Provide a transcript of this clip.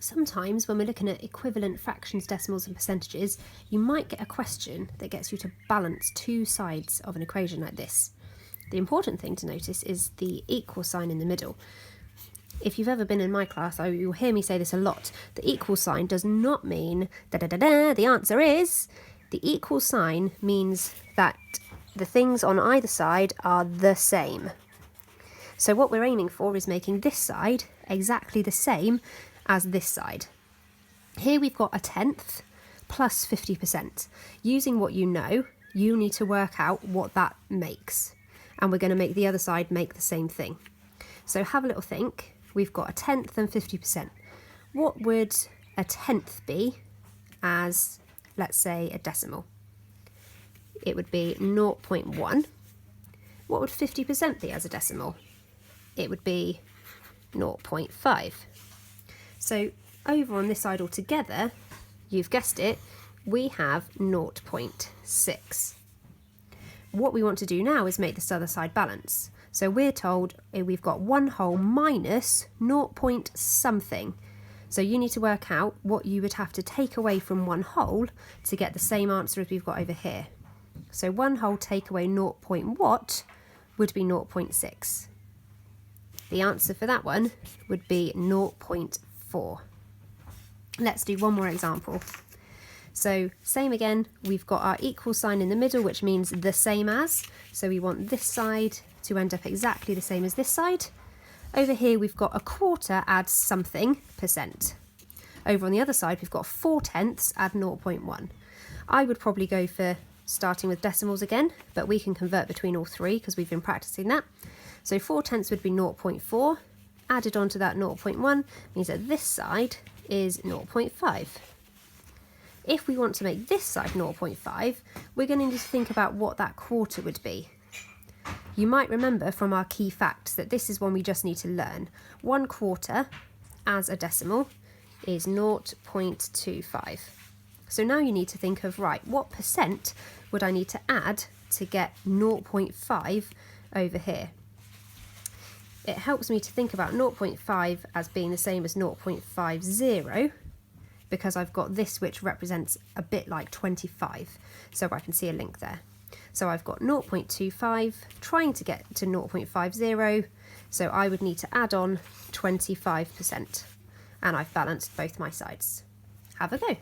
Sometimes when we're looking at equivalent fractions, decimals and percentages, you might get a question that gets you to balance two sides of an equation like this. The important thing to notice is the equal sign in the middle. If you've ever been in my class, you'll hear me say this a lot. The equal sign does not mean da-da-da-da, the answer is. The equal sign means that the things on either side are the same. So what we're aiming for is making this side exactly the same as this side. Here we've got a tenth plus 50%. Using what you know, you need to work out what that makes. And we're going to make the other side make the same thing. So have a little think. We've got a tenth and 50%. What would a tenth be as, let's say, a decimal? It would be 0.1. What would 50% be as a decimal? It would be 0.5. So over on this side altogether, you've guessed it, we have 0.6. What we want to do now is make this other side balance. So we're told we've got 1 whole minus 0 point something. So you need to work out what you would have to take away from 1 whole to get the same answer as we've got over here. So 1 whole take away 0 point what would be 0.6. The answer for that one would be 0.4. Let's do one more example. So same again, we've got our equal sign in the middle, which means the same as. So we want this side to end up exactly the same as this side. Over here we've got a quarter add something percent. Over on the other side we've got 4/10 add 0.1. I would probably go for starting with decimals again, but we can convert between all three because we've been practicing that. So 4/10 would be 0.4. Added onto that 0.1 means that this side is 0.5. If we want to make this side 0.5, we're going to need to think about what that quarter would be. You might remember from our key facts that this is one we just need to learn. 1/4 as a decimal is 0.25. So now you need to think of, right, what percent would I need to add to get 0.5 over here? It helps me to think about 0.5 as being the same as 0.50 because I've got this which represents a bit like 25, so I can see a link there. So I've got 0.25 trying to get to 0.50, so I would need to add on 25%, and I've balanced both my sides. Have a go.